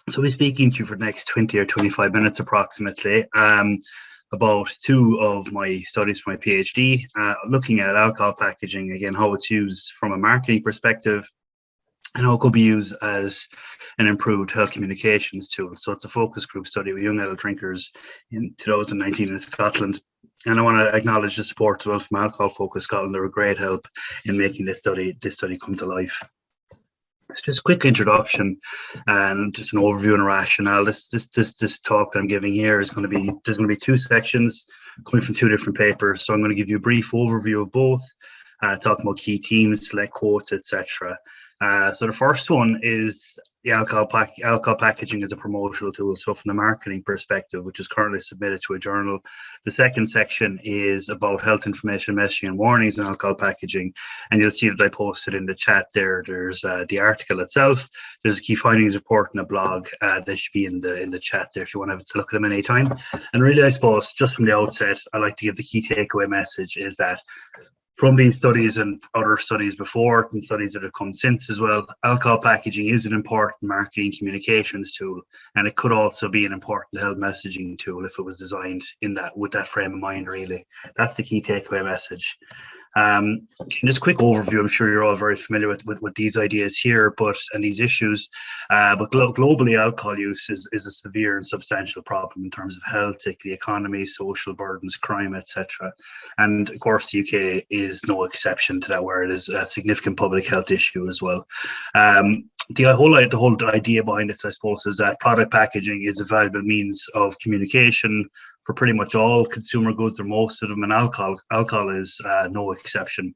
So we'll be speaking to you for the next 20 or 25 minutes approximately about two of my studies for my PhD, looking at alcohol packaging, again, how it's used from a marketing perspective and how it could be used as an improved health communications tool. So it's a focus group study with young adult drinkers in 2019 in Scotland. And I want to acknowledge the support as well from Alcohol Focus Scotland. They were a great help in making this study come to life. It's just a quick introduction and just an overview and a rationale. This talk that I'm giving here is going to be, there's going to be two sections coming from two different papers. So I'm going to give you a brief overview of both, talking about key themes, select quotes, etc. So the first one is the alcohol packaging as a promotional tool. So from the marketing perspective, which is currently submitted to a journal. The second section is about health information, messaging and warnings in alcohol packaging. And you'll see that I posted in the chat there. There's the article itself. There's a key findings report and a blog. That should be in the chat there if you want to have to look at them any time. And really, I suppose, just from the outset, I like to give the key takeaway message is that from these studies and other studies before and studies that have come since as well, alcohol packaging is an important marketing communications tool, and it could also be an important health messaging tool if it was designed in that with that frame of mind. Really, that's the key takeaway message. Just a quick overview. I'm sure you're all very familiar with these ideas here, and these issues. But globally, alcohol use is a severe and substantial problem in terms of health, the economy, social burdens, crime, etc. And of course, the UK is no exception to that, where it is a significant public health issue as well. The whole idea behind this, I suppose, is that product packaging is a valuable means of communication for pretty much all consumer goods, or most of them, and alcohol is no exception.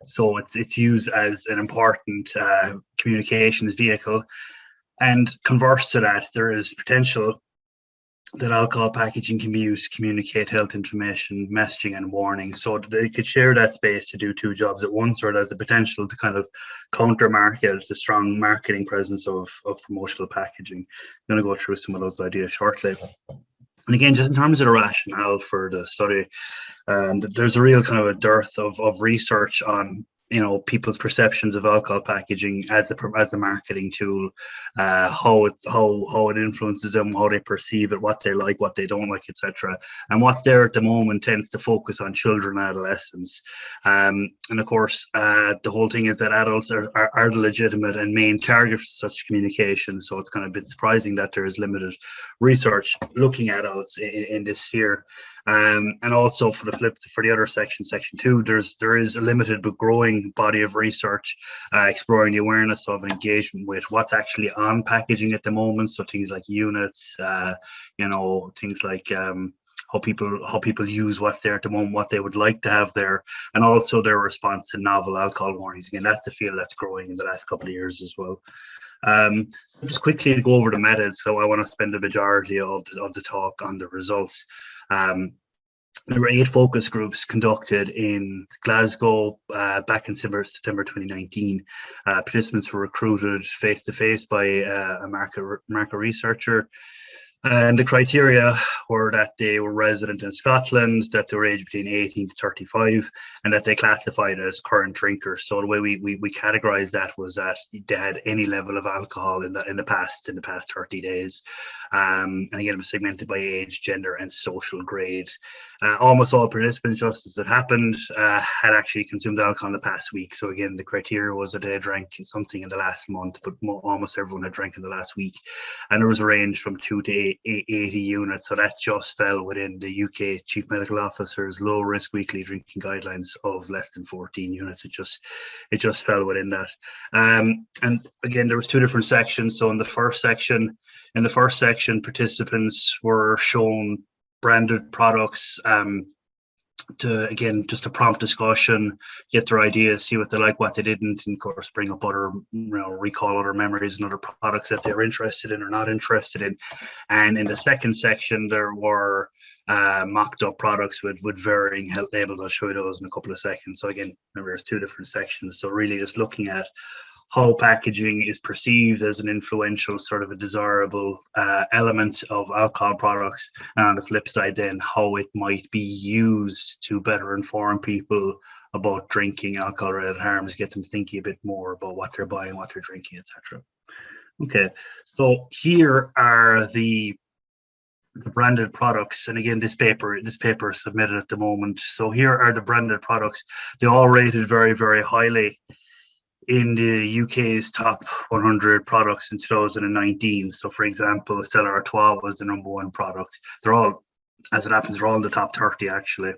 So it's used as an important communications vehicle. And converse to that, there is potential that alcohol packaging can be used to communicate health information, messaging and warning, so that they could share that space to do two jobs at once, or it has the potential to kind of counter market the strong marketing presence of promotional packaging. I'm going to go through some of those ideas shortly. And again, just in terms of the rationale for the study, there's a real kind of a dearth of research on people's perceptions of alcohol packaging as a marketing tool, how it influences them, how they perceive it, what they like, what they don't like, etc. And what's there at the moment tends to focus on children and adolescents. And of course, the whole thing is that adults are the legitimate and main target for such communication. So it's kind of a bit surprising that there is limited research looking at adults in this sphere. And also for the other section 2, there is a limited but growing body of research exploring the awareness of engagement with what's actually on packaging at the moment. So things like units, things like how people use what's there at the moment, what they would like to have there, and also their response to novel alcohol warnings. Again, that's the field that's growing in the last couple of years as well. Just quickly to go over the methods. So I want to spend the majority of the talk on the results. There were 8 focus groups conducted in Glasgow back in September 2019. Participants were recruited face-to-face by a market researcher. And the criteria were that they were resident in Scotland, that they were aged between 18 to 35, and that they classified as current drinkers. So the way we categorized that was that they had any level of alcohol in the past 30 days. And again, it was segmented by age, gender, and social grade. Almost all participants, just as it happened, had actually consumed alcohol in the past week. So again, the criteria was that they had drank something in the last month, but almost everyone had drank in the last week. And there was a range from 2 to 80 units, so that just fell within the UK Chief Medical Officer's low risk weekly drinking guidelines of less than 14 units. It just fell within that. And again, there was 2 different sections. So in the first section, participants were shown branded products to prompt discussion, get their ideas, see what they like, what they didn't, and of course bring up recall other memories and other products that they're interested in or not interested in. And in the second section, there were mocked up products with varying health labels. I'll show you those in a couple of seconds. So again, remember, there's 2 different sections. So really just looking at how packaging is perceived as an influential, sort of a desirable element of alcohol products, and on the flip side then how it might be used to better inform people about drinking alcohol-related harms, get them thinking a bit more about what they're buying, what they're drinking, etc. Okay, so here are the branded products, and again, this paper is submitted at the moment. So here are the branded products. They all rated very, very highly in the UK's top 100 products in 2019. So, for example, Stella Artois was the #1 product. They're all, as it happens, they're all in the top 30 actually.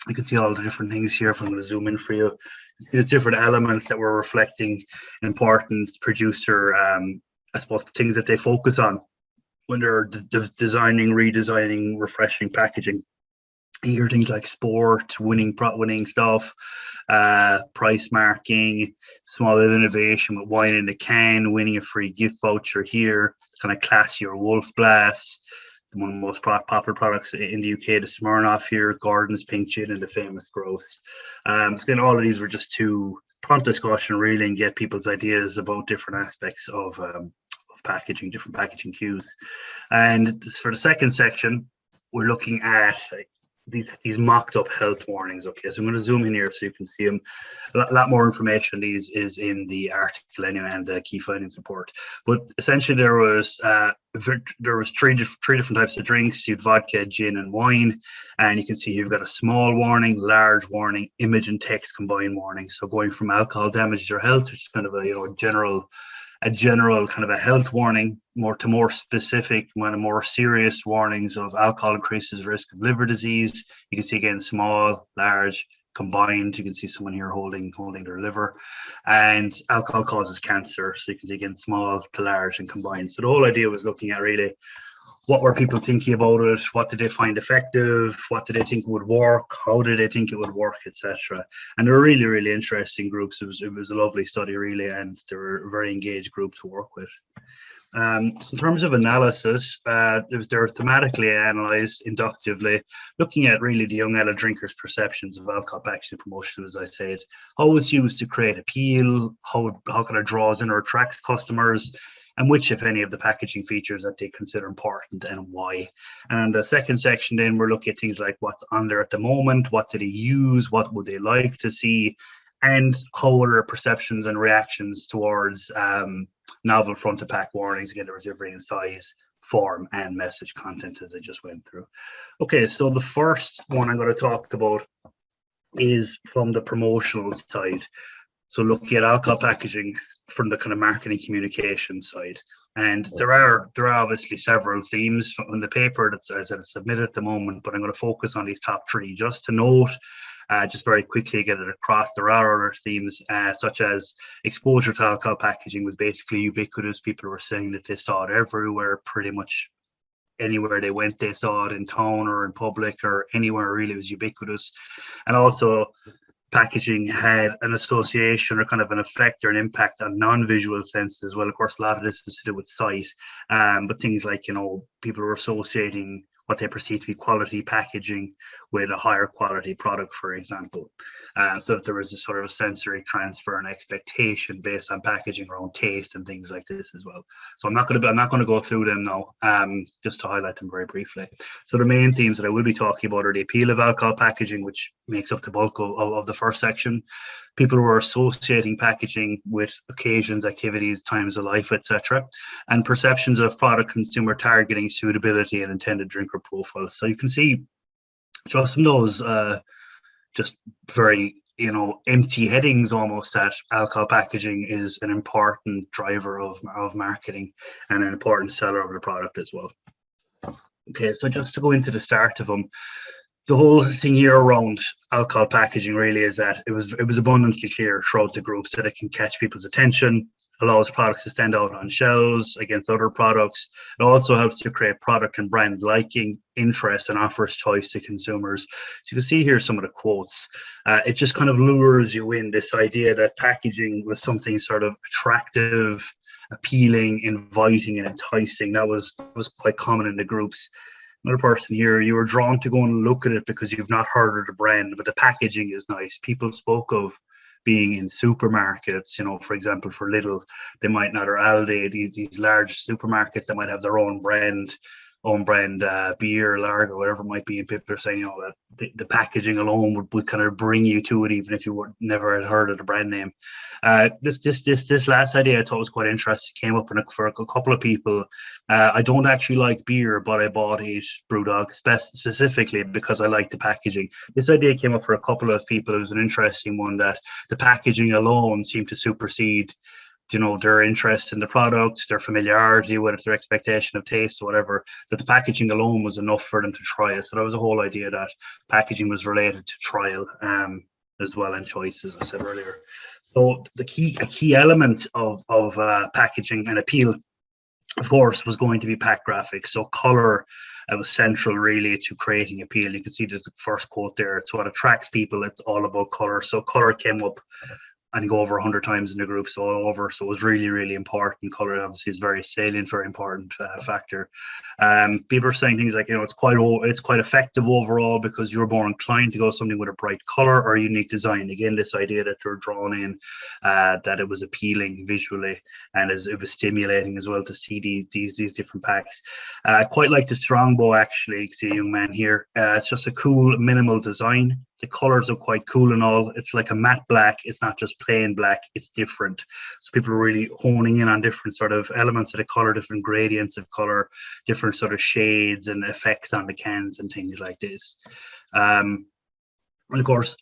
You can see all the different things here. If I'm going to zoom in for you, there's different elements that were reflecting important producer, I suppose, things that they focus on when they're designing, redesigning, refreshing packaging. You hear things like sport, winning stuff, price marking, small bit of innovation with wine in the can, winning a free gift voucher here, kind of classier Wolf Glass, one of the most popular products in the UK, the Smirnoff here, Gordon's Pink Gin, and the famous Growth. So again, all of these were just to prompt discussion really and get people's ideas about different aspects of packaging, different packaging cues. And for the second section, we're looking at these mocked up health warnings. Okay, so I'm going to zoom in here so you can see them. A lot more information on these is in the article anyway, and the key findings report. But essentially there was three different types of drinks. You had vodka, gin, and wine, and you can see you've got a small warning, large warning, image and text combined warning. So going from alcohol damages your health, which is kind of a general kind of a health warning, more specific, more serious warnings of alcohol increases risk of liver disease. You can see again small, large, combined. You can see someone here holding their liver, and alcohol causes cancer. So you can see again small to large and combined. So the whole idea was looking at really what were people thinking about it, what did they find effective, what did they think would work, how did they think it would work, etc. And they were really, really interesting groups. It was a lovely study really, and they were a very engaged group to work with. So in terms of analysis, they're thematically analysed inductively, looking at really the young adult drinkers' perceptions of alcohol packaging promotion, as I said, how it's used to create appeal, how kind of draws in or attracts customers, and which, if any, of the packaging features that they consider important and why. And the second section, then we're looking at things like what's on there at the moment, what do they use, what would they like to see, and how are their perceptions and reactions towards novel front of pack warnings. Again, there was everything in size, form, and message content, as I just went through. Okay, so the first one I'm going to talk about is from the promotional side. So looking at alcohol packaging from the kind of marketing communication side. And there are obviously several themes in the paper that's, as I said, submitted at the moment, but I'm going to focus on these top three just to note, just very quickly get it across. There are other themes such as exposure to alcohol packaging was basically ubiquitous. People were saying that they saw it everywhere, pretty much anywhere they went, they saw it in town or in public or anywhere really. It was ubiquitous. And also packaging had an association or kind of an effect or an impact on non-visual senses as well. Of course, a lot of this is to do with sight, but things like, people were associating what they perceive to be quality packaging with a higher quality product, for example. So that there was a sort of a sensory transfer and expectation based on packaging around taste and things like this as well. So I'm not going to go through them now, just to highlight them very briefly. So the main themes that I will be talking about are the appeal of alcohol packaging, which makes up the bulk of the first section. People were associating packaging with occasions, activities, times of life, etc., and perceptions of product consumer targeting, suitability, and intended drinker profiles. So you can see just from those just very empty headings almost, that alcohol packaging is an important driver of marketing and an important seller of the product as well. Okay, so just to go into the start of them, the whole thing here around alcohol packaging really is that it was abundantly clear throughout the groups that it can catch people's attention, allows products to stand out on shelves against other products. It also helps to create product and brand liking, interest, and offers choice to consumers. So you can see here some of the quotes. It just kind of lures you in, this idea that packaging was something sort of attractive, appealing, inviting, and enticing. That was quite common in the groups. Another person here, you were drawn to go and look at it because you've not heard of the brand, but the packaging is nice. People spoke of being in supermarkets, for example, for Lidl, they might not, or Aldi, these large supermarkets that might have their own brand. own brand beer, lager, whatever it might be, and people are saying, that the packaging alone would kind of bring you to it, even if you never had heard of the brand name. This last idea I thought was quite interesting. Came up for a couple of people. I don't actually like beer, but I bought 8 BrewDog specifically because I like the packaging. This idea came up for a couple of people. It was an interesting one, that the packaging alone seemed to supersede their interest in the product, their familiarity with it, their expectation of taste or whatever, that the packaging alone was enough for them to try it. So that was the whole idea, that packaging was related to trial as well, and choice, as I said earlier. So a key element of packaging and appeal, of course, was going to be pack graphics. So color was central really to creating appeal. You can see the first quote there. It's what attracts people. It's all about color. So color came up, I think, over 100 times in the group, so it was really, really important. Color obviously is very salient, very important factor. People are saying things like, it's quite effective overall because you're more inclined to go something with a bright color or unique design. Again, this idea that they're drawn in, that it was appealing visually, and it was stimulating as well to see these different packs. I quite like the Strongbow, actually. You can see a young man here. It's just a cool, minimal design. The colors are quite cool and all. It's like a matte black. It's not just plain black. It's different. So people are really honing in on different sort of elements of the color, different gradients of color, different sort of shades and effects on the cans and things like this. And of course,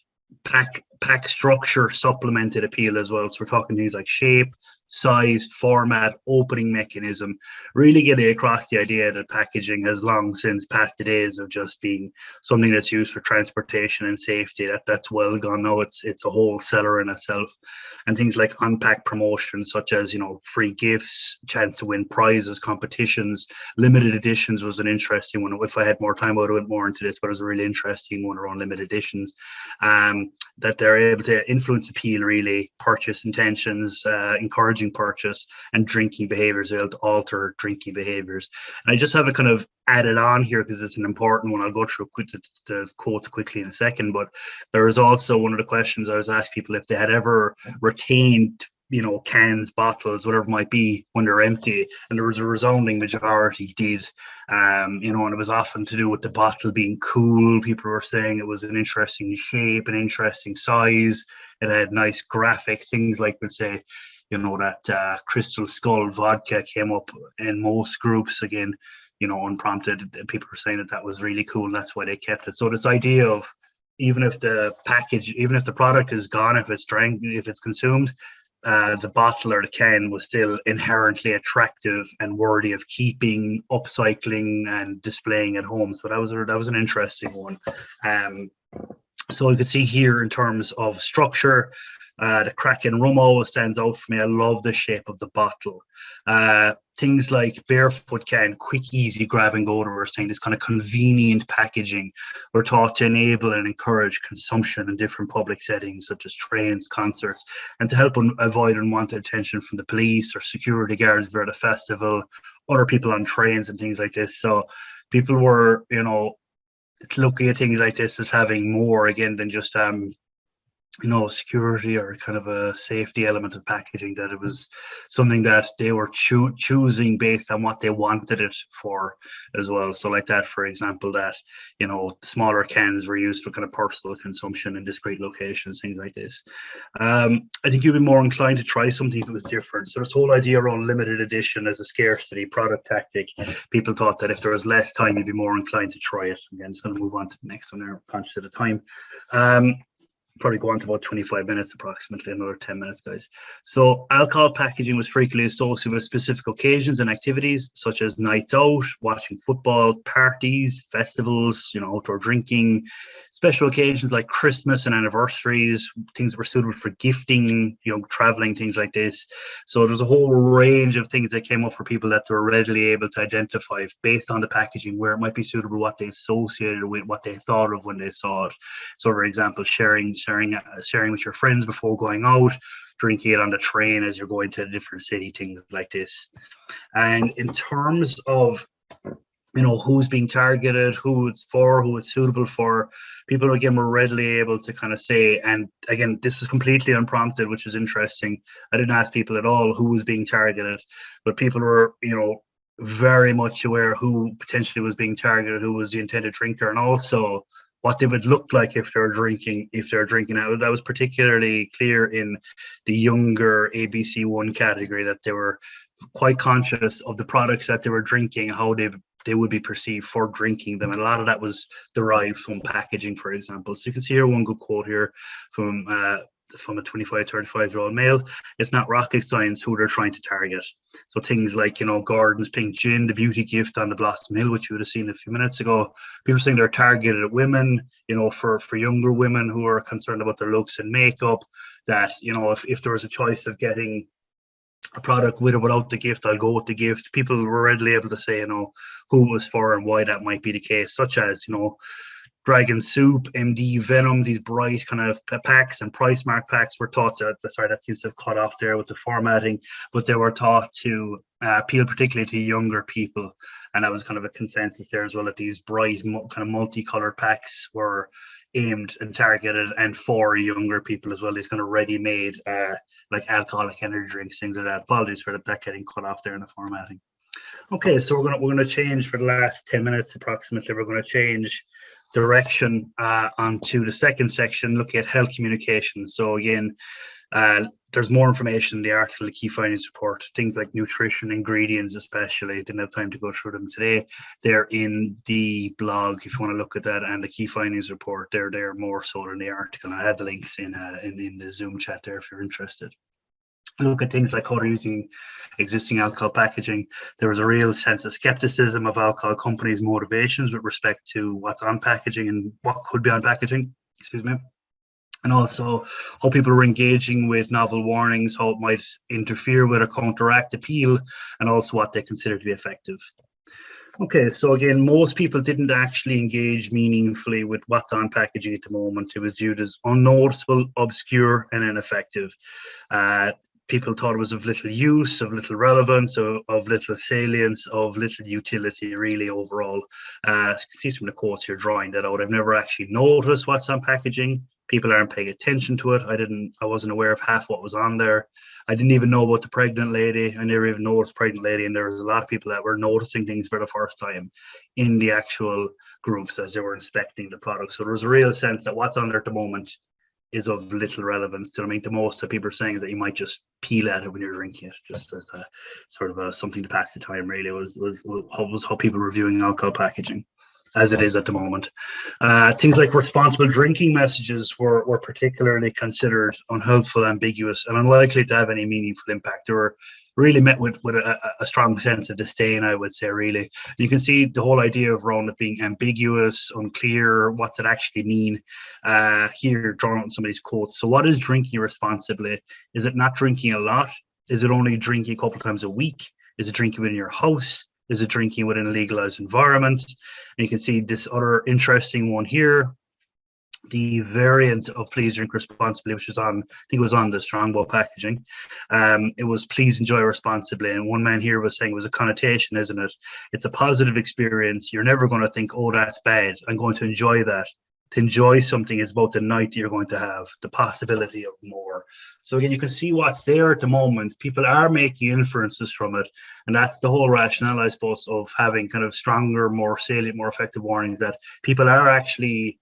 pack structure supplemented appeal as well. So we're talking things like shape, size, format, opening mechanism, really getting across the idea that packaging has long since passed the days of just being something that's used for transportation and safety. That's well gone now. It's a whole seller in itself. And things like unpacked promotions, such as free gifts, chance to win prizes, competitions, limited editions was an interesting one. If I had more time, I would have went more into this, but it was a really interesting one around limited editions. That they're able to influence appeal, really, purchase intentions, encouraging purchase, and drinking behaviors. They'll alter drinking behaviors. And I just have it kind of added on here because it's an important one. I'll go through the quotes quickly in a second, but there was also one of the questions I was asking people if they had ever retained cans, bottles, whatever it might be, when they're empty, and there was a resounding majority did. And it was often to do with the bottle being cool. People were saying it was an interesting shape, an interesting size. It had nice graphics, things like, let's say, that Crystal Skull vodka came up in most groups, again, unprompted. People were saying that was really cool, and that's why they kept it. So this idea of even if the product is gone, if it's consumed, the bottle or the can was still inherently attractive and worthy of keeping, upcycling, and displaying at home. So that was an interesting one. So you could see here in terms of structure, the Kraken rum always stands out for me. I love the shape of the bottle. Things like barefoot can, quick, easy grab and go. We're saying this kind of convenient packaging. We're taught to enable and encourage consumption in different public settings, such as trains, concerts, and to help avoid unwanted attention from the police or security guards for the festival, other people on trains and things like this. So people were, looking at things like this as having more, again, than just security or kind of a safety element of packaging, that it was something that they were choosing based on what they wanted it for as well. So like that, for example, that, smaller cans were used for kind of personal consumption in discrete locations, things like this. I think you'd be more inclined to try something that was different. So this whole idea around limited edition as a scarcity product tactic, people thought that if there was less time, you'd be more inclined to try it. Again, just going to move on to the next one there, I'm conscious of the time. Probably go on to about 25 minutes, approximately another 10 minutes, guys. So alcohol packaging was frequently associated with specific occasions and activities such as nights out, watching football, parties, festivals, outdoor drinking, special occasions like Christmas and anniversaries, things that were suitable for gifting, traveling, things like this. So there's a whole range of things that came up for people that were readily able to identify based on the packaging, where it might be suitable, what they associated with, what they thought of when they saw it. So for example, sharing with your friends before going out, drinking it on the train as you're going to a different city, things like this. And in terms of who's being targeted, who it's for, who it's suitable for, people again were readily able to kind of say, and again, this is completely unprompted, which is interesting. I didn't ask people at all who was being targeted, but people were very much aware who potentially was being targeted, who was the intended drinker, and also what they would look like if they're drinking. That was particularly clear in the younger ABC1 category, that they were quite conscious of the products that they were drinking, how they would be perceived for drinking them, and a lot of that was derived from packaging, for example. So you can see here one good quote here from a 25, 35-year-old male. It's not rocket science who they're trying to target. So things like, Gordon's Pink Gin, the beauty gift on the Blossom Hill, which you would have seen a few minutes ago. People saying they're targeted at women, for younger women who are concerned about their looks and makeup, that, if there was a choice of getting a product with or without the gift, I'll go with the gift. People were readily able to say, who it was for and why that might be the case, such as, Dragon Soup, MD Venom, these bright kind of packs and price mark packs were taught to, sorry, that seems to have cut off there with the formatting, but they were taught to appeal particularly to younger people. And that was kind of a consensus there as well, that these bright kind of multicolored packs were aimed and targeted and for younger people as well. These kind of ready-made like alcoholic energy drinks, things like that. Apologies for that getting cut off there in the formatting. Okay, so we're gonna change for the last 10 minutes approximately. We're going to change direction onto the second section, looking at health communication. So again, there's more information in the article, the key findings report, things like nutrition, ingredients especially. Didn't have time to go through them today. They're in the blog if you want to look at that, and the key findings report, they're there more so in the article. I have the links in the Zoom chat there if you're interested. Look at things like how they're using existing alcohol packaging. There was a real sense of skepticism of alcohol companies' motivations with respect to what's on packaging and what could be on packaging, and also how people were engaging with novel warnings, how it might interfere with or counteract appeal, and also what they consider to be effective. Okay, so again, most people didn't actually engage meaningfully with what's on packaging at the moment. It was viewed as unnoticeable, obscure, and ineffective. People thought it was of little use, of little relevance, of little salience, of little utility, really, overall. You can see from the quotes here drawing that out. I've never actually noticed what's on packaging. People aren't paying attention to it. I wasn't aware of half what was on there. I didn't even know about the pregnant lady. I never even noticed pregnant lady. And there was a lot of people that were noticing things for the first time in the actual groups as they were inspecting the product. So there was a real sense that what's on there at the moment is of little relevance to them. I mean, the most that people are saying is that you might just peel at it when you're drinking it, just as a sort of something to pass the time. Really, was how people were viewing alcohol packaging, as it is at the moment. Things like responsible drinking messages were particularly considered unhelpful, ambiguous, and unlikely to have any meaningful impact. They were really met with a strong sense of disdain, I would say, really. You can see the whole idea of around it being ambiguous, unclear, what's it actually mean, here drawn on some of these quotes. So what is drinking responsibly? Is it not drinking a lot? Is it only drinking a couple of times a week? Is it drinking within your house? Is it drinking within a legalized environment? And you can see this other interesting one here, the variant of please drink responsibly, which was on, I think it was on the Strongbow packaging. It was please enjoy responsibly. And one man here was saying it was a connotation, isn't it? It's a positive experience. You're never going to think, oh, that's bad. I'm going to enjoy that. To enjoy something is about the night that you're going to have, the possibility of more. So again, you can see what's there at the moment. People are making inferences from it. And that's the whole rationale, I suppose, of having kind of stronger, more salient, more effective warnings, that people are actually,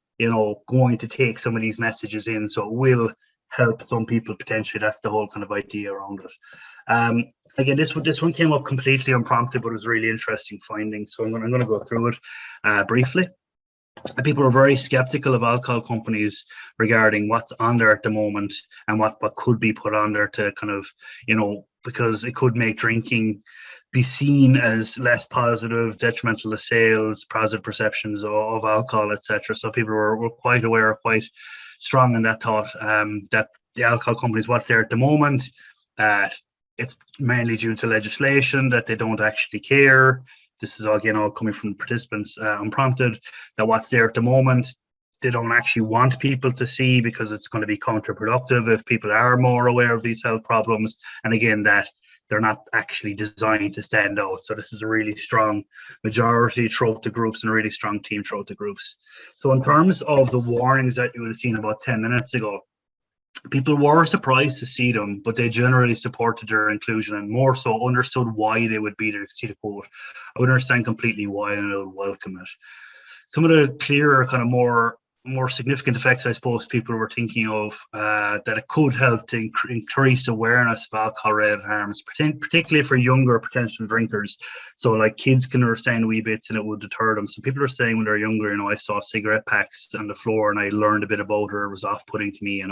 going to take some of these messages in. So it will help some people potentially. That's the whole kind of idea around it. Again, this one came up completely unprompted, but it was really interesting finding. So I'm going to go through it briefly. And people are very skeptical of alcohol companies regarding what's on there at the moment and what could be put on there to kind of, because it could make drinking be seen as less positive, detrimental to sales, positive perceptions of alcohol, etc. So people were quite aware, quite strong in that thought, that the alcohol companies, what's there at the moment, it's mainly due to legislation, that they don't actually care. This is again all coming from participants unprompted, that what's there at the moment, they don't actually want people to see because it's going to be counterproductive if people are more aware of these health problems. And again, that they're not actually designed to stand out. So this is a really strong majority throughout the groups and a really strong team throughout the groups. So in terms of the warnings that you would have seen about 10 minutes ago, people were surprised to see them, but they generally supported their inclusion and more so understood why they would be there. See the quote, I would understand completely why and I would welcome it. Some of the clearer, kind of more significant effects, I suppose, people were thinking of that it could help to increase awareness of alcohol-related harms, particularly for younger potential drinkers. So, like, kids can understand wee bits, and it would deter them. So, people are saying when they're younger, I saw cigarette packs on the floor, and I learned a bit about it. It was off-putting to me.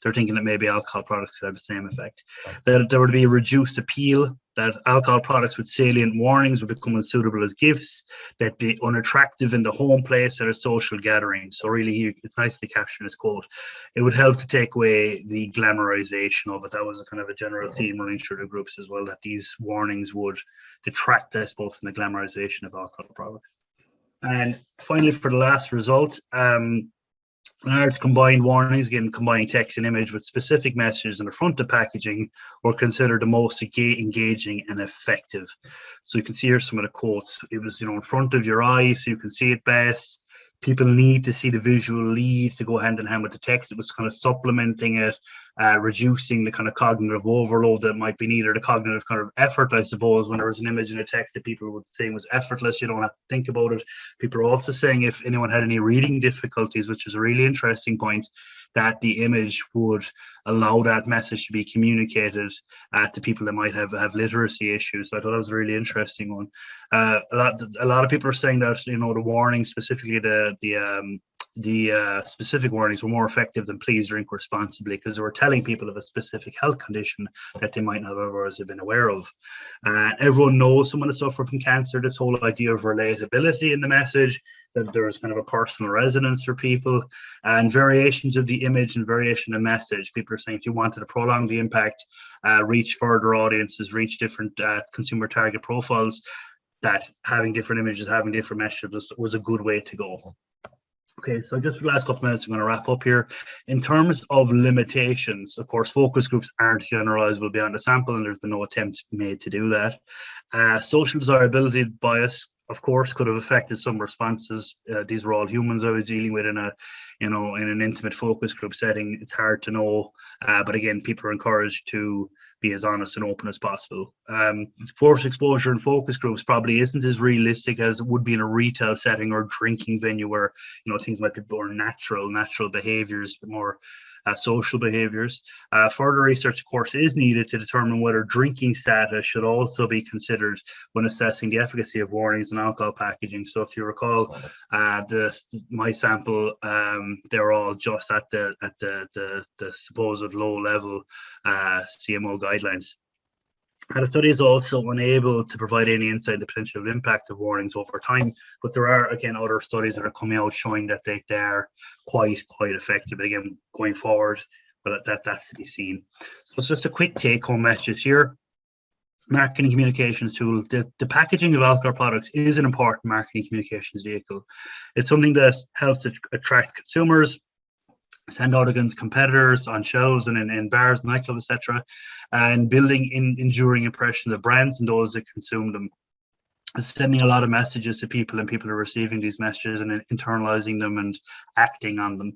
They're thinking that maybe alcohol products could have the same effect. That there would be a reduced appeal, that alcohol products with salient warnings would become unsuitable as gifts, that be unattractive in the home place or a social gathering. So really, it's nicely captured in this quote. It would help to take away the glamorization of it. That was a kind of a general theme running through the groups as well, that these warnings would detract, I suppose, from the glamorization of alcohol products. And finally, for the last result, large combined warnings, again combining text and image with specific messages on the front of packaging, were considered the most engaging and effective. So you can see here some of the quotes. It was in front of your eyes so you can see it best. People need to see the visual lead to go hand in hand with the text. It was kind of supplementing it, reducing the kind of cognitive overload that might be needed, the cognitive kind of effort, I suppose, when there was an image and a text that people would say was effortless. You don't have to think about it. People are also saying if anyone had any reading difficulties, which is a really interesting point, that the image would allow that message to be communicated to people that might have literacy issues. So I thought that was a really interesting one. A lot of people are saying that the warnings, specifically the specific warnings, were more effective than please drink responsibly, because they were telling people of a specific health condition that they might not otherwise have been aware of. Everyone knows someone that suffered from cancer. This whole idea of relatability in the message, that there's kind of a personal resonance for people, and variations of the image and variation of message. People are saying if you wanted to prolong the impact, reach further audiences, reach different consumer target profiles, that having different images, having different messages was a good way to go. Okay, so just for the last couple of minutes, I'm going to wrap up here. In terms of limitations, of course, focus groups aren't generalizable beyond the sample, and there's been no attempt made to do that. Social desirability bias, of course, could have affected some responses. These were all humans I was dealing with in an intimate focus group setting. It's hard to know, but again, people are encouraged to be as honest and open as possible. Forced exposure in focus groups probably isn't as realistic as it would be in a retail setting or drinking venue, where things might be more natural behaviors, more social behaviors. Further research, of course, is needed to determine whether drinking status should also be considered when assessing the efficacy of warnings on alcohol packaging. So if you recall, my sample, they were all just at the supposed low level CMO guidelines. And the study is also unable to provide any insight into the potential impact of warnings over time, but there are, again, other studies that are coming out showing that they are quite effective. Again, going forward, but that's to be seen. So it's just a quick take-home message here. Marketing communications tool. The packaging of alcohol products is an important marketing communications vehicle. It's something that helps attract consumers, send out against competitors on shelves and in bars, nightclubs, etc., and building enduring impressions of brands and those that consume them. Sending a lot of messages to people, and people are receiving these messages and internalizing them and acting on them.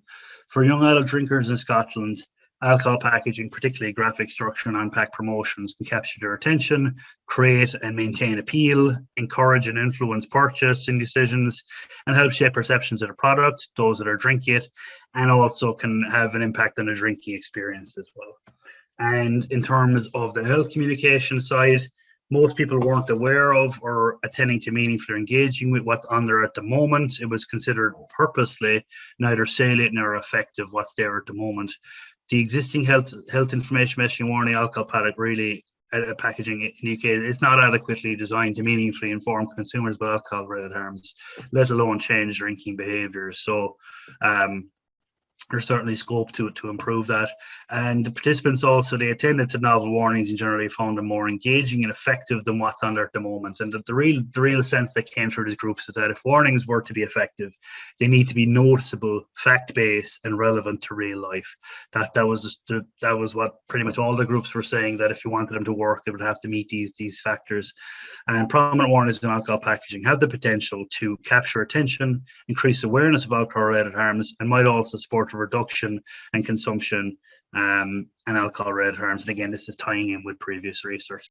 For young adult drinkers in Scotland, alcohol packaging, particularly graphic structure and on-pack promotions, can capture their attention, create and maintain appeal, encourage and influence purchasing decisions, and help shape perceptions of the product, those that are drinking it, and also can have an impact on the drinking experience as well. And in terms of the health communication side, most people weren't aware of or attending to meaningfully engaging with what's on there at the moment. It was considered purposely neither salient nor effective what's there at the moment. The existing health information messaging warning alcohol product really packaging in the UK is not adequately designed to meaningfully inform consumers about alcohol-related harms, let alone change drinking behaviours. So there's certainly scope to improve that. And the participants also, they attended to novel warnings and generally found them more engaging and effective than what's on there at the moment. And the real sense that came through these groups is that if warnings were to be effective, they need to be noticeable, fact-based, and relevant to real life. That was what pretty much all the groups were saying, that if you wanted them to work, it would have to meet these factors. And prominent warnings in alcohol packaging have the potential to capture attention, increase awareness of alcohol-related harms, and might also support support a reduction in consumption and alcohol-related harms. And again, this is tying in with previous research.